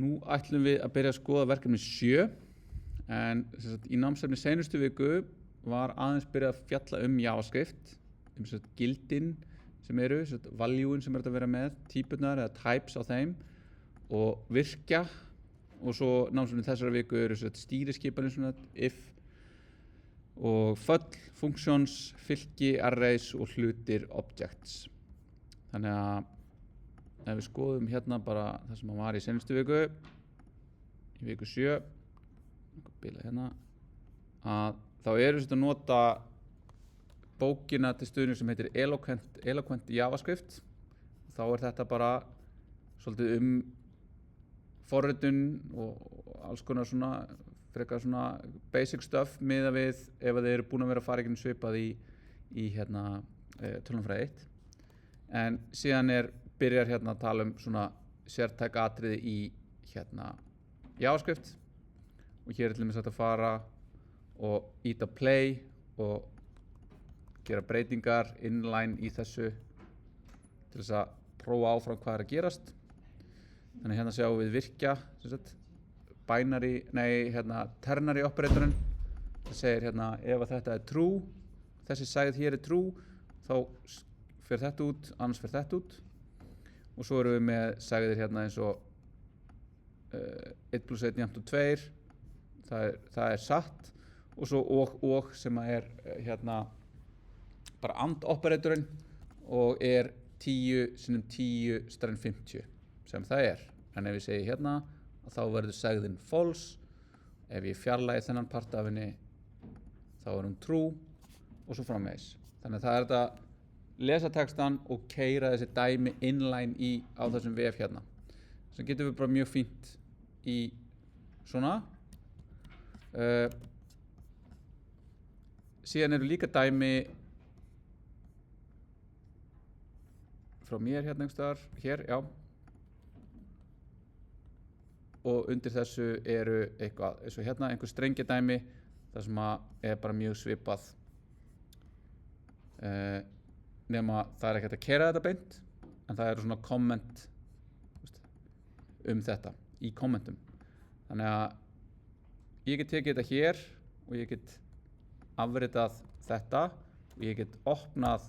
Nú ætlum við að byrja að skoða verkefni 7 en í námsefni seinustu viku var aðeins byrjað að fjalla JavaScript, gildin sem eru, valuein sem er að vera með, típurnar eða types á þeim og virkja, og svo námsefni þessara viku eru stýriskipanir, if og föll, functions, fylki, arrays og hlutir, objects. Þannig að ef við skoðum hérna bara það sem var í seinustu viku, í viku 7, hérna, að þá eru að nota bókina til stuðning sem heitir Eloquent JavaScript. Þá er þetta bara svolítið forritun og alls konar frekar basic stuff miðað við ef þeir eru búin að vera að fara svipað í tölvunarfræði 1. En síðan byrjar að tala sértæk atriði í JavaScript, og hér til dæmis hægt að fara og íta play og gera breytingar inline í þessu til þess að prófa áfram hvað að gerast. Þannig hérna sjáum við virkja ternary operatorinn. Það segir ef þetta true, þessi sæð hér true, þá fer þetta út, annars fer þetta út. Og svo erum við með sæðir eins og 1 + 1 = 2, það er satt, og svo og sem bara and operatorinn og 10 × 10 = 50 sem það er. En ef ég segi þá verður sæðin false, ef ég fjarlægi þennan part af henni þá hún true og svo framvegis. Þannig að það er þetta lesa textan og keyra þessi dæmi inline á þessum vef hérna. Sem getur við bara mjög fínt í svona. Síðan eru líka dæmi frá mér einhvers staðar, hér, já. Og undir þessu eru eitthvað, eins og einhver strengjadæmi, það sem bara mjög svipað. Nema það er ekki hægt að keyra þetta beint, en það eru komment þetta í kommentum. Þannig að ég get tekið þetta hér og ég get afritað þetta og ég get opnað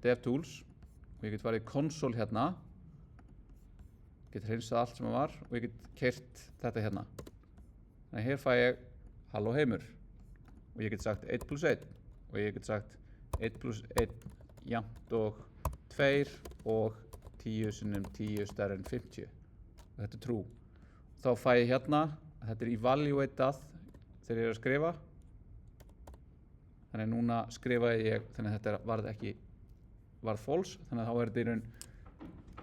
DevTools og ég get farið í console hérna, get hreinsað allt sem var og ég get keyrt þetta hérna. Þannig að hér fæ ég halló heimur og ég get sagt 1 + 1 og ég get sagt 1 + 1 = 2 og 10 × 10 = 50 og þetta true. Þá fæ ég að þetta evaluatað þegar ég að skrifa. Þannig að núna skrifaði ég, þannig að þetta varð false, þannig að þá þetta í raun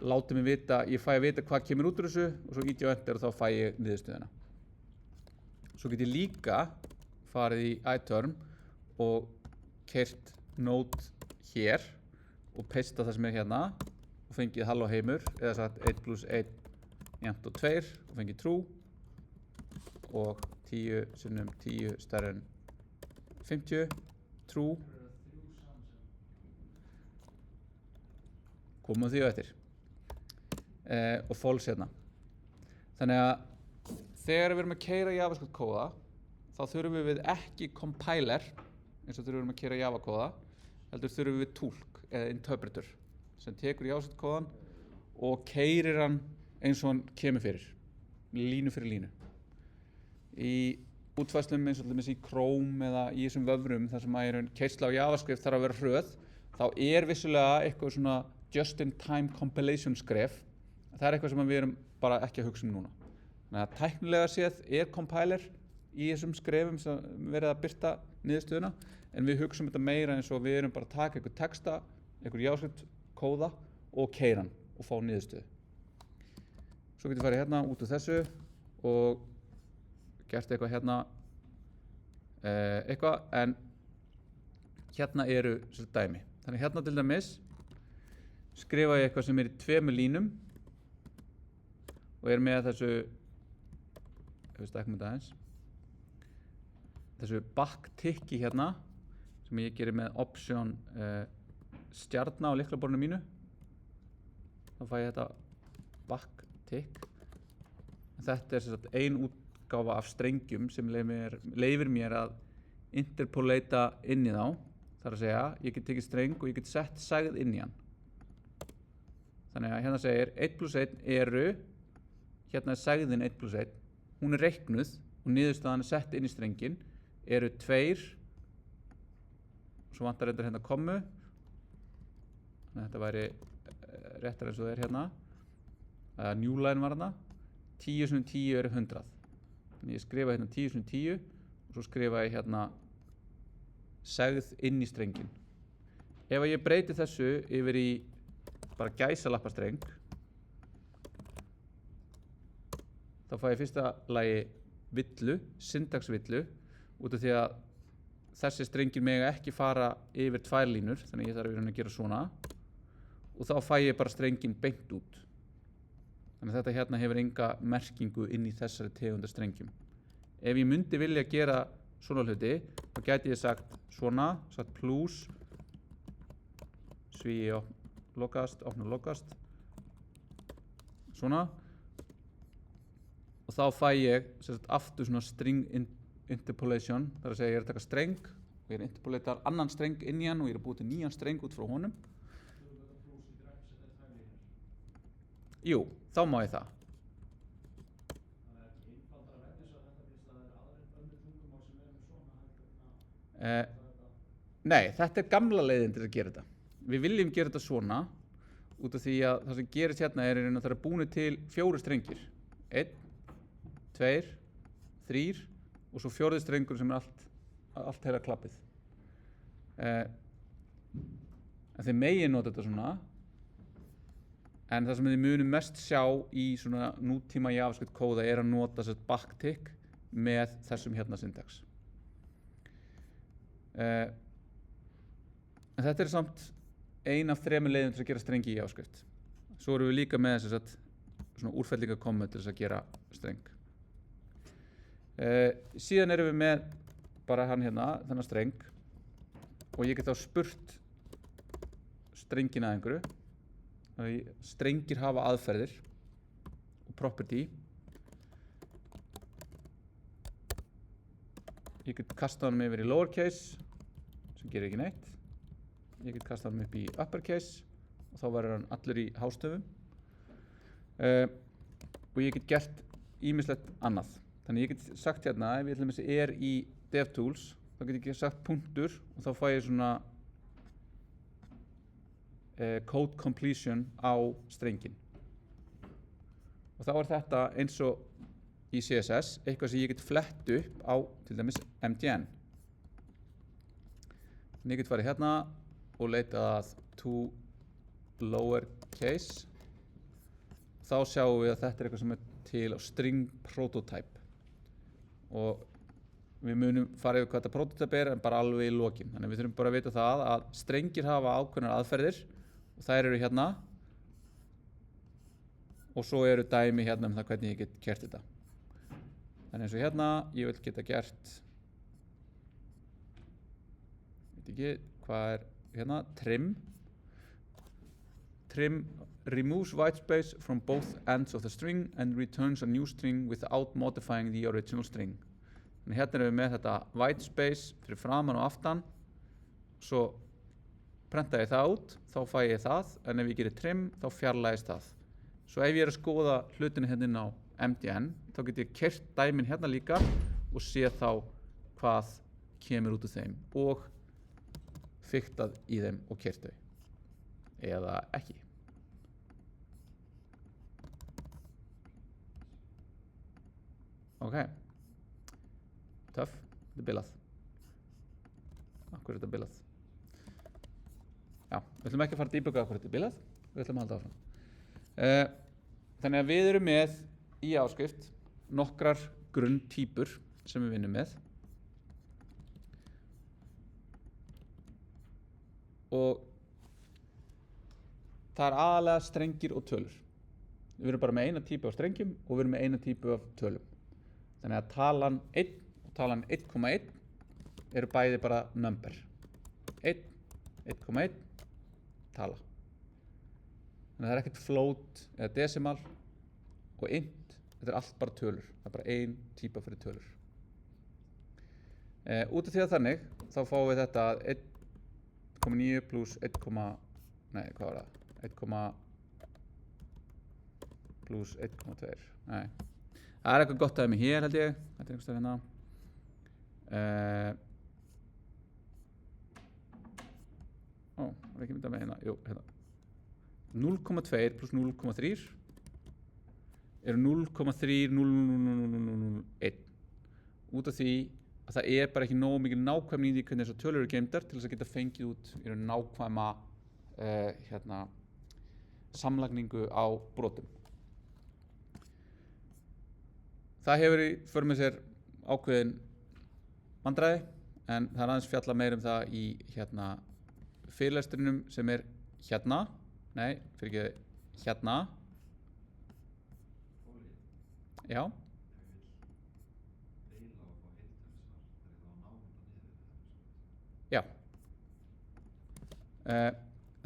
látið mig vita, ég fæ að vita hvað kemur út úr þessu og svo ít ég á enter og þá fæ ég niðurstöðuna. Svo get ég líka farið í iTerm og keyrt node hér og paste það sem er hérna og fengið halló heimur eða sagt 1 + 1 = 2 og fengið true og 10 × 10 = 50 true. Komum því á eftir. Og false hérna. Þannig að þegar við erum að keyra JavaScript kóða þá þurfum við ekki compiler eins og þegar við erum að keyra Java kóða, heldur þurfum við túlk eða interpreter sem tekur JavaScript kóðan og keyrir hann eins og hann kemur fyrir, línu fyrir línu. Í útfærslum eins og til dæmis í Chrome eða í þessum vöfrum þar sem keyrsla á JavaScript þarf að vera hröð, þá vissulega eitthvað just-in-time compilation skref. Það er eitthvað sem við erum bara ekki að hugsa núna. Þannig að tæknilega séð compiler í þessum skrefum sem verið að birta niðurstöðuna, en við hugsum þetta meira eins og við erum bara að taka einhver texta, einhver JavaScript kóða og keyra hann og fá niðurstöðu. Svo getum við farið hérna út úr þessu og gert eitthvað hérna, en hérna eru dæmi. Þannig hérna til dæmis skrifa ég eitthvað sem er í 2 línum og með þessu, þessu backticki hérna sem ég gerir með option stjarna á lyklaborðinu mínu. Þá fæ ég þetta backtick. Þetta er sem sagt ein útgáfa af strengjum sem leyfir mér að interpolata inn í þá. Þar að segja, ég get tekið streng og ég get sett sægð inn í hann. Þannig að hérna segir 1 + 1 eru, hérna er sægðin 1 + 1, hún er reiknuð og niðurstaðan er sett inn í strengin, eru 2, svo vantar þetta hérna kommu, þannig að þetta væri réttar eins og það er hérna, new line var hérna, 10 × 10 eru 100. Þannig ég skrifa hérna 10 × 10 og svo skrifa ég hérna segð inn í strengin. Ef ég breyti þessu yfir í bara gæsalappastreng, þá fæ ég fyrsta lagi villu, syntaxvillu, út af því að þessi strengir mega ekki fara yfir 2 línur, þannig ég þarf að gera svona og þá fæ ég bara strengin beint út. Þannig að þetta hérna hefur enga merkingu inn í þessari tegundar strengjum. Ef ég myndi vilja gera svona hluti, þá gæti ég sagt svona, sagt plus, svíi lokast, opna lokast, svona, og þá fæ ég sagt, aftur svona string interpolation, þar að segja ég er að taka streng og ég er að interpolata annan streng inn í hann og ég er að búa til nýjan streng út frá honum. Jú, þá má ég það. Nei, þetta er gamla leiðin til að gera þetta. Við viljum gera þetta svona út af því að það sem gerist hérna er að það er búið til 4 strengir. 1, 2, 3 og svo 4. strengur sem er allt heila klappið. En þið megin nota þetta svona. En það sem þið munum mest sjá í svona nútíma JavaScript kóða er að nota backtick með þessum hérna syntax. En þetta er samt ein af 3 leiðum til að gera strengi í JavaScript. Svo erum við líka með svona úrfellingakommu til þess að gera streng. Síðan erum við með bara hann hérna, þennan streng, og ég get þá spurt strengin að einhverju. Strengir hafa aðferðir og property. Ég get kasta hann yfir í lowercase sem gerir ekki neitt. Ég get kasta hann upp í uppercase og þá verður hann allur í hástöfum. Og ég get gert ýmislegt annað. Þannig ég get sagt hérna, ef ég til dæmis er í DevTools, þá get ég sagt punktur og þá fæ ég svona code completion á strengin. Og þá er þetta eins og í CSS, eitthvað sem ég get flett upp á til dæmis MDN. Þannig ég get farið hérna og leitað að to lowercase. Þá sjáum við að þetta er eitthvað sem er til á string prototype. Og við munum fara yfir hvað þetta prototype er en bara alveg í lokin. Þannig við þurfum bara að vita það að strengir hafa ákveðnar aðferðir og þær eru hérna og svo eru dæmi hérna það hvernig ég get gert þetta. Þannig eins og hérna, ég vil geta gert veit ekki hvað er hérna, trim removes white space from both ends of the string and returns a new string without modifying the original string. Þannig hérna erum við með þetta white space fyrir framan og aftan, svo prenta ég það út, þá fæ ég það, en ef ég gerir trim, þá fjarlægist það. Svo ef ég er að skoða hlutinu hérna inn á MDN, þá get ég keyrt dæmin hérna líka og sé þá hvað kemur út úr þeim og fiktað í þeim og keyrt þau. Eða ekki. Ok. Töff, þetta er bilað. Akkur er þetta bilað? Já, við ætlum ekki að fara dýböka okkur þetta er bilað, við ætlum að halda áfram. Þannig að við erum með í JavaScript nokkrar grunntýpur sem við vinnum með. Og það er aðalega strengir og tölur. Við erum bara með eina típu af strengjum og við erum með eina típu af tölum. Þannig að talan 1 og talan 1,1 eru bæði bara number. 1, 1,1 tala. Þannig að það er ekkert float eða decimal, og int, þetta allt bara tölur, það bara ein típa fyrir tölur. Út af því að þannig, þá fáum við þetta 1,9 pluss 1, nei, hvað var það? 1, pluss 1,2, nei. Það eitthvað gott dæmi hér held ég, þetta einhvers staðar hérna. Var ekki myndað með hérna, jú, hérna. 0,2 pluss 0,3 eru 0,30001 út af því að það bara ekki nógu mikið nákvæmni í því hvernig þessar tölur eru geymdar til þess að geta fengið út nákvæma samlagningu á brotum. Það hefur í för með sér ákveðin vandræði en það aðeins fjalla meir það í fyrirlestrinum sem hérna. Nei, fyrir ekki hérna. Já. Já.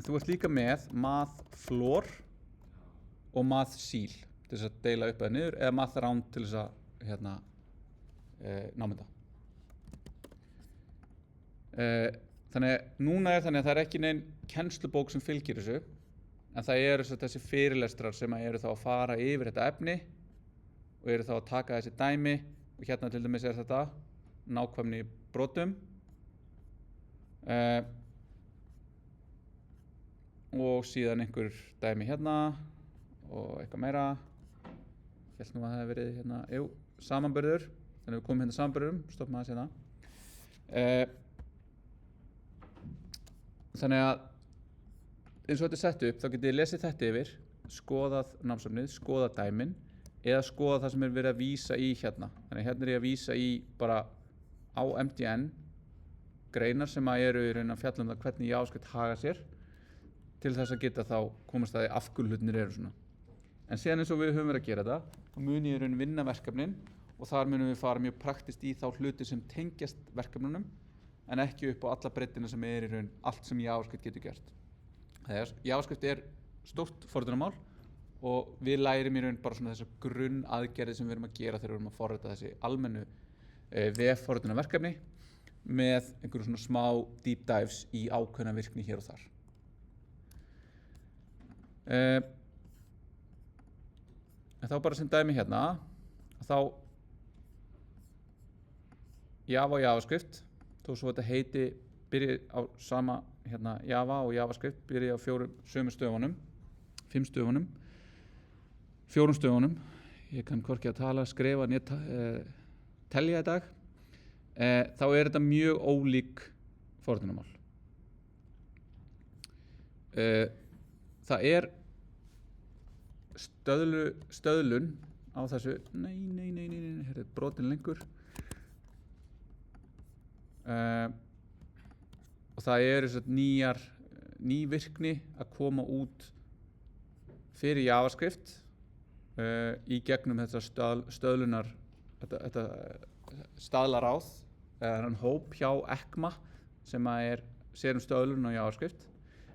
Þú ert líka með math-floor og math-seal til þess að deila upp eða niður eða math-round til þess að námynda. Þannig núna þannig að það ekki nein kennslubók sem fylgir þessu en það eru þessi fyrirlestrar sem eru þá að fara yfir þetta efni og eru þá að taka þessi dæmi og hérna til dæmis þetta nákvæmni í brotum og síðan einhver dæmi hérna og eitthvað meira ég held nú að það hefði verið samanburður þannig við komum hérna samanburðurum stoppum aðeins hérna þannig að eins og þetta sett upp þá getið þið lesið þetta yfir skoðað námsefnið, skoðað dæmin eða skoðað það sem verið að vísa í hérna þannig hérna ég að vísa í bara á MDN greinar sem eru í raun að fjalla það hvernig JavaScript haga sér til þess að geta þá komast að því af hverju hlutirnir eru svona en síðan eins og við höfum verið að gera þetta þá mun ég í raun vinna verkefnin og þar munum við fara mjög praktist í þá hluti sem tengjast verkefnunum en ekki upp á alla breiddina sem í raun allt sem JavaScript getur gert JavaScript stórt forritunarmál og við lærum í raun bara svona þessar grunnaðgerðir sem við erum að gera þegar við erum að forrita þessi almennu vefforritunarverkefni með einhverju svona smá deep dives í ákveðna virkni hér og þar. En þá bara sem dæmi hérna þá Java og JavaScript þó svo þetta heiti byrji á sama Java og JavaScript byrji á 5 stöfunum 4 stöfunum ég kann hvorki að tala, skrifa telja í dag þá þetta mjög ólík forritunarmál það stöðlun á þessu nei, brotin lengur og það ný virkni að koma út fyrir JavaScript í gegnum þetta stöðlunar þetta staðlaráð eða hóp hjá ECMA sem sér stöðlun á JavaScript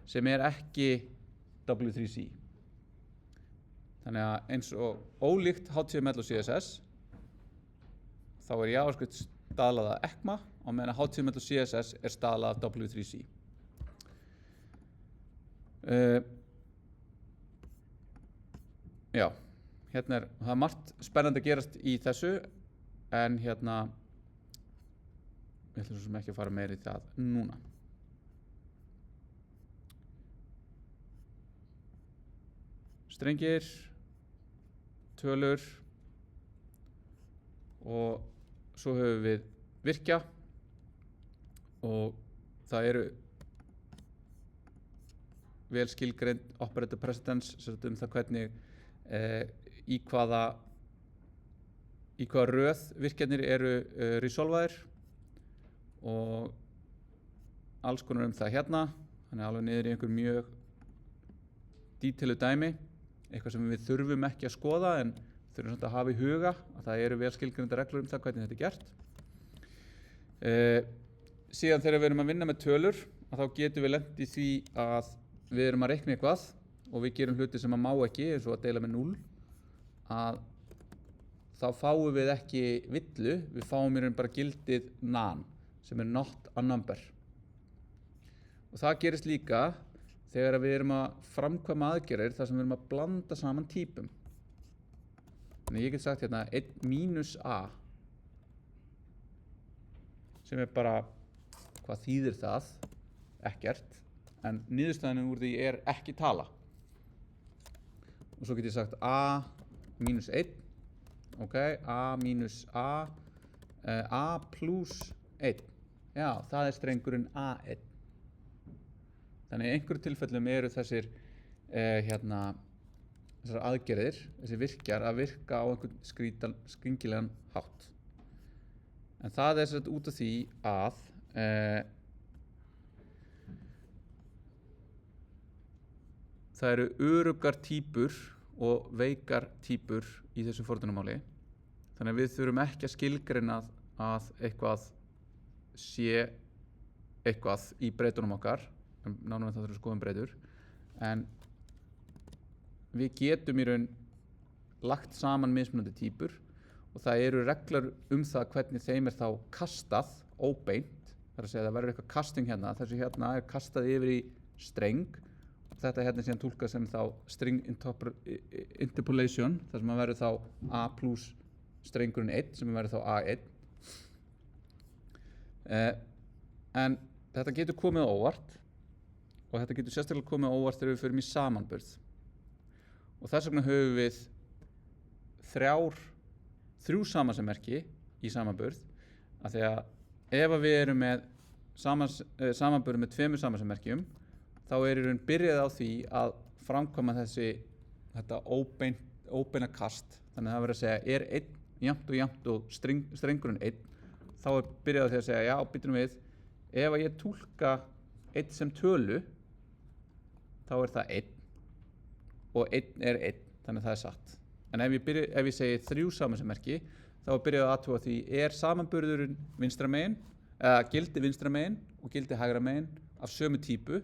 sem ekki W3C þannig að eins og ólíkt HTML og CSS þá JavaScript staðlað af ECMA og meðan HTML og CSS staðlað af W3C já, hérna það margt spennandi að gerast í þessu en við ætlum svo sem ekki að fara meira í það núna strengir tölur og svo höfum við virkja og það vel skilgreind operator precedence það hvernig í hvaða röð virkjarnir eru resolvaðir og alls konar það hérna þannig alveg niður í einhver mjög detailed dæmi eitthvað sem við þurfum ekki að skoða en þurfum að hafa í huga að það vel skilgreindar reglur það hvernig þetta gert síðan þegar við erum að vinna með tölur þá getum við lent í því að við erum að reikna eitthvað og við gerum hluti sem má ekki eins og að deila með 0 að þá fáum við ekki villu, við fáum í raun bara gildið none sem not a number. Og það gerist líka þegar við erum að framkvæma aðgerðir þar sem við erum að blanda saman típum. Þannig ég get sagt hérna 1 mínus a sem bara, hvað þýðir það? Ekkert, en niðurstaðan úr því ekki tala. Og svo get ég sagt a mínus 1, ok, a mínus a plus 1, já, það strengurinn a1. Þannig í einhverjum tilfellum eru þessar aðgerðir, þessir virkjar að virka á einhvern skringilegan hátt. En það sem sagt út af því að það eru öruggar típur og veikar típur í þessu fordónamáli. Þannig að við þurfum ekki að skilgreina að eitthvað sé eitthvað í breytunum okkar, nánar það þurfum að skoða breytur, en við getum í raun lagt saman mismunandi típur og það eru reglur það hvernig þeim þá kastað óbeint. Það að segja að það verður eitthvað casting hérna, þessu hérna kastað yfir í streng. Þetta hérna síðan túlkað sem þá string interpolation, þar sem verður þá a plus strengurinn 1 sem verður þá a1. En þetta getur komið á óvart og þetta getur sérstaklega komið á óvart þegar við förum í samanburð. Og þess vegna höfum við þrjú samansemmerki í samanburð, af því að ef við erum með samanburð með 2 samansemmerkjum, þá í raun byrjað á því að framkvæma þetta óbeina kast. Þannig að það verður að segja 1 jafnt og strengurinn 1, þá byrjað á því að segja, já, býtum við, ef ég túlka 1 sem tölu, þá það 1 og 1 1, þannig að það satt. En ef ég segi 3 samansemmerki, þá byrjað að athuga því, samanburðurinn vinstra megin, eða gildi vinstra megin og gildi hægra megin af sömu típu.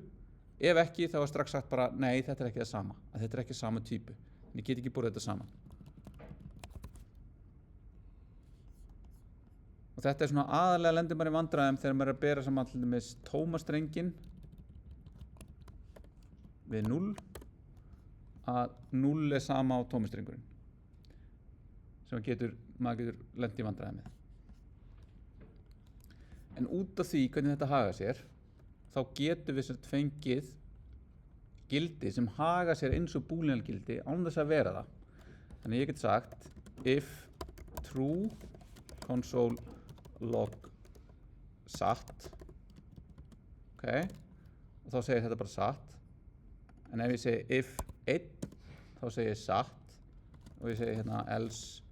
Ef ekki, þá strax sagt bara, nei, þetta ekki það sama, að þetta ekki sama típu, en ég get ekki borðið þetta saman. Og þetta svona aðalega lendir maður í vandræðum þegar maður að bera saman til dæmis tómastrengin við 0, að 0 sama á tómastrengurinn, sem maður getur lent í vandræðum með. En út af því hvernig þetta haga sér, þá getum við fengið gildi sem haga sér eins og búlínalgildi án þess að vera það. Þannig ég get sagt if true console log satt, ok, og þá segir þetta bara satt. En ef ég segi if 1, þá segir ég satt, og ég segi hérna else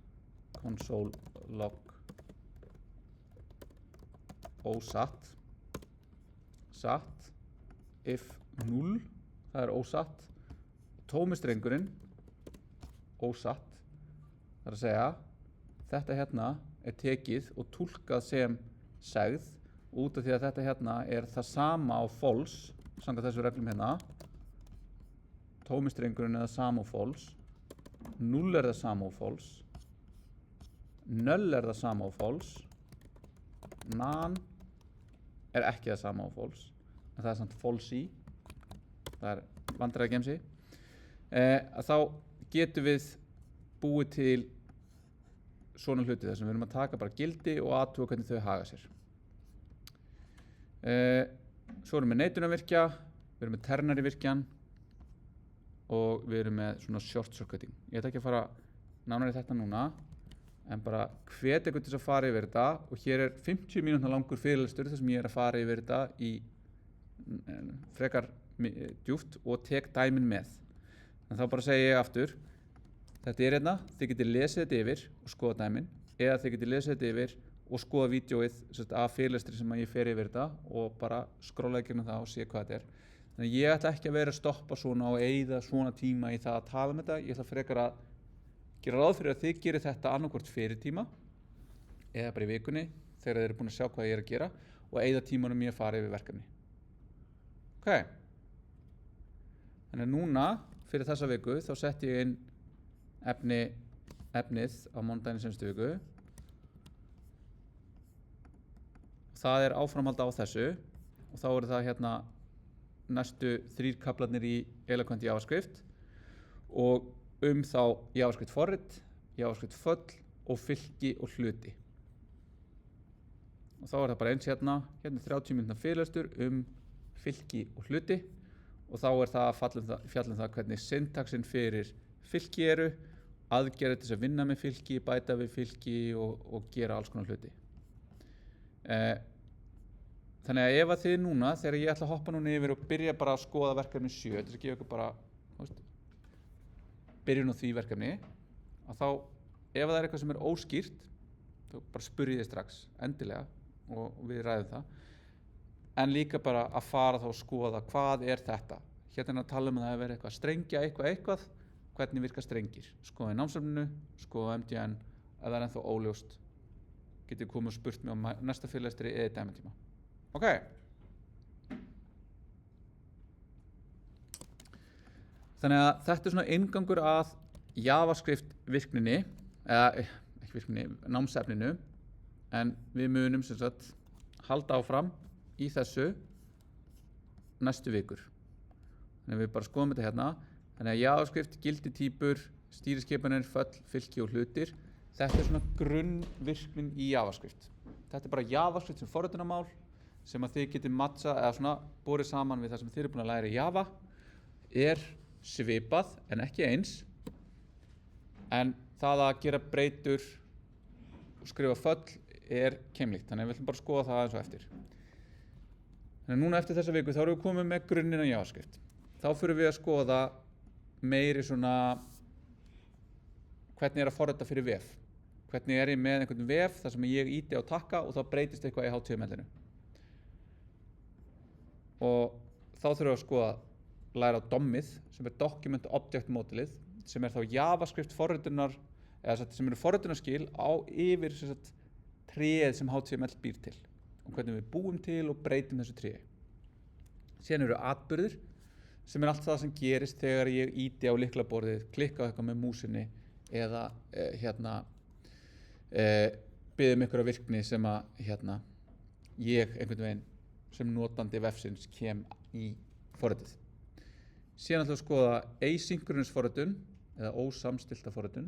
console log ósatt, satt, if 0, það ósatt, tómistrengurinn ósatt, það að segja þetta hérna tekið og túlkað sem segð, út af því að þetta hérna það sama á false, samkvæmt þessu reglum hérna, tómistrengurinn það sama á false, 0 það sama á false, null það sama á false, none ekki það sama á false, en það samt false í, það vandræðagemsi, þá getum við búið til svona hluti þar sem við erum að taka bara gildi og athuga hvernig þau haga sér. Svo erum við neitunarvirkja, við erum með ternary virkjan og við erum með svona short circuiting. Ég ætla ekki að fara nánar í þetta núna, en bara hvet ykkur til að fara yfir þetta, og hér 50 mínútna langur fyrirlestur þar sem ég að fara yfir þetta í frekar djúpt og tek dæmin með. En þá bara segi ég aftur, þetta hérna, þið getið lesið þetta yfir og skoða dæmin, eða þið getið lesið þetta yfir og skoða vídeóið af fyrirlestri sem ég fer yfir þetta og bara skrolla í gegnum það og sé hvað þetta er. Þannig að ég ætla ekki að vera að stoppa svona og eyða svona tíma í það að tala um þetta. Ég ætla frekar að gera ráð fyrir að þið gerir þetta annarkvort fyrir tíma eða bara í vikunni þegar þið eru búin að sjá hvað ég að gera og eyða tímanum í að fara yfir verkefni. Ok. Þannig að núna fyrir þessa viku þá setti ég inn efni efnið á mánudaginn í seinustu viku. Það er áframhald á þessu og þá eru það hérna næstu 3 kaflarnir í Eloquent JavaScript og þá JavaScript forrit, JavaScript föll og fylki og hluti. Og þá er það bara eins hérna 30 mínútna fyrirlestur fylki og hluti og þá er það að fjalla það hvernig syntaxin fyrir fylki eru, aðgerðir til þess að vinna með fylki, bæta við fylki og gera alls konar hluti. Þannig að ef að þið núna, þegar ég ætla að hoppa núna yfir og byrja bara að skoða verkefni 7, til þess að gefa ykkur bara byrjun á því verkefni, að þá, ef það er eitthvað sem er óskýrt, þá bara spurjið þið strax, endilega, og við ræðum það. En líka bara að fara þá og skoða hvað er þetta. Hérna er að tala um að það hefur verið eitthvað að strengja eitthvað, hvernig virka strengir. Skoða í námsefninu, skoða MDN, ef það er ennþá óljóst, getið komið og spurt mig á næsta fyrirlestri eða dæmatíma. Ok. Þannig að þetta er svona inngangur að JavaScript virkninni, eða ekki virkninni, námsefninu, en við munum sem sagt halda áfram í þessu næstu vikur. Þannig að við bara skoðum þetta hérna. Þannig að JavaScript, gilditýpur, stýriskipanir, föll, fylki og hlutir. Þetta er svona grunnvirknin í JavaScript. Þetta er bara JavaScript sem forritunarmál sem að þið getið matcha eða svona borið saman við það sem þið eru búin að læra í Java. Er svipað en ekki eins. En það að gera breytur og skrifa föll er keimlíkt. Þannig að við ætlum bara að skoða það aðeins og eftir. Þannig að núna eftir þessa viku þá erum við komið með grunninn á JavaScript. Þá fyrir við að skoða meiri svona hvernig er að forrita fyrir vef. Hvernig er ég með einhvern vef þar sem ég íti á takka og þá breytist eitthvað í HTML-inu. Og þá þurfum við að skoða læra á DOM-ið sem er Document Object Modelið sem er þá JavaScript forritunar eða sem eru forritunarskil á yfir tréð sem HTML býr til og hvernig við búum til og breytum þessu tréi. Síðan eru atburðir sem er allt það sem gerist þegar ég íti á lyklaborðið, klikka á eitthvað með músinni eða biðja ykkur á virkni sem að ég einhvern veginn sem notandi vefsins kem í forritið. Síðan ætlum við að skoða asynchronous forritun eða ósamstillta forritun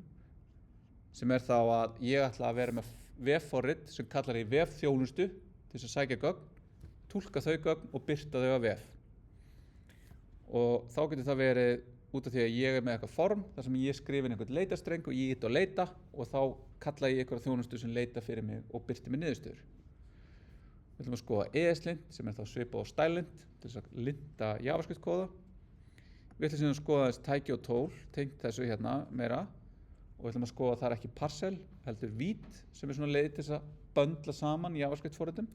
sem er þá að ég ætla að vera með vefforrit sem kallar í vefþjónustu til þess að sækja gögn, túlka þau gögn og birta þau á vef. Og þá getur það verið út af því að ég er með eitthvað form þar sem ég skrifa inn einhvern leitastreng og ég íti á leita og þá kalla ég einhverja þjónustu sem leita fyrir mig og birti mig niðurstöður. Við ætlum að skoða ESLint sem er þá svipað á stylelint til þess að linta JavaScript kóða. Við ætlum síðan að skoða þessi tæki og tól tengt þessu hérna meira og við ætlum að skoða þar ekki parcel heldur vít sem er svona leið til þess að böndla saman JavaScript forritun.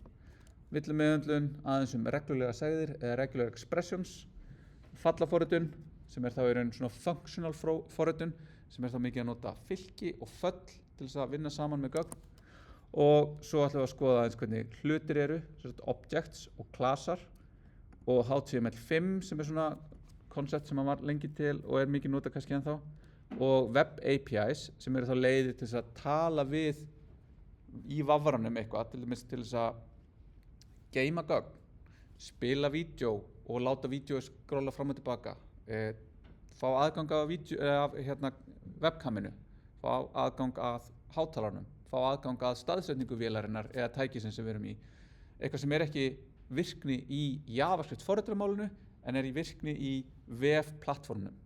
Við ætlum meðhöndlun aðeins reglulega segðir eða regular expressions, fallaforritun sem er þá í raun svona functional forritun sem er þá mikið að nota fylki og föll til þess að vinna saman með gögn. Og svo ætlum við að skoða aðeins hvernig hlutir eru, objects og klassar og HTML5 sem er svona koncept sem var lengi til og er mikið notað kannski ennþá og web APIs sem eru þá leiðir til þess að tala við í vafranum eitthvað til þess að geyma gögn, spila vídeo og láta vídeo skrolla fram og tilbaka, fá aðgang að webkaminu, fá aðgang að hátalarnum, fá aðgang að staðsetningu vélarinnar eða tækisins sem við erum í. Eitthvað sem er ekki virkni í JavaScript forritunarmálinu en er í virkni í vef-plattformnum.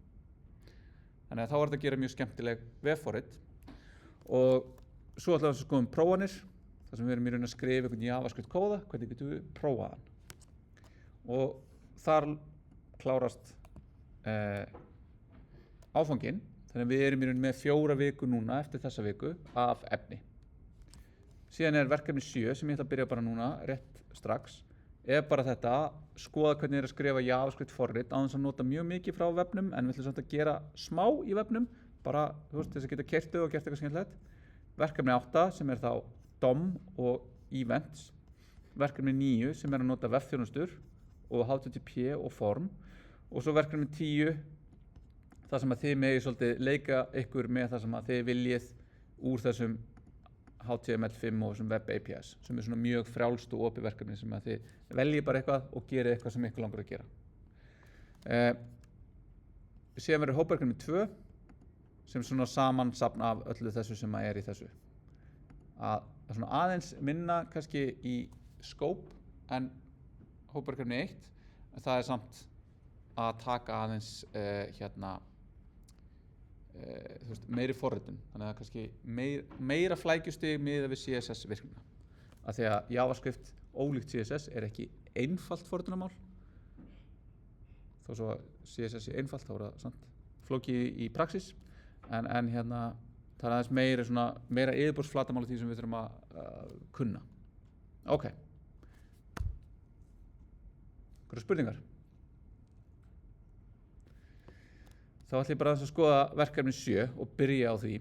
Þannig að þá er þetta að gera mjög skemmtileg vefforrit. Og svo ætlum við að skoða prófanir, þar sem við erum í raun að skrifa einhvern JavaScript kóða, hvernig getum við prófað hann. Og þar klárast áfanginn, þannig að við erum í raun með 4 viku núna eftir þessa viku af efni. Síðan er verkefni 7 sem ég ætla að byrja bara núna, rétt strax, er bara þetta, skoða hvernig er að skrifa JavaScript forrit á þess að nota mjög mikið frá vefnum, en við ætlum samt að gera smá í vefnum, bara þess að geta keyrt þau og gert eitthvað skemmtilegt. Verkefni 8 sem er þá DOM og Events. Verkefni 9 sem er að nota vefþjónustur og HTTP og form. Og svo verkefni 10 það sem að þið megið svolítið leika ykkur með það sem að þið viljið úr þessum HTML5 og þessum web APIs sem er svona mjög frjálst og opið verkefni sem að þið veljið bara eitthvað og gerið eitthvað sem ykkur langar að gera. Síðan verður hópverkefni 2 sem svona samansafn af öllu þessu sem að í þessu. Að svona aðeins minna kannski í skóp en hópverkefni 1, en það er samt að taka aðeins meiri forritun, þannig að kannski meira flækjustig miðað við CSS virknina. Af því að JavaScript ólíkt CSS er ekki einfalt forritunarmál. Þó svo að CSS er einfalt, þá er það samt flókið í praxis, en það er aðeins meira yfirborðsflatarmál af því sem við þurfum að kunna. Ok. Einhverjar spurningar? Þá ætlum ég bara að skoða verkefni 7 og byrja á því.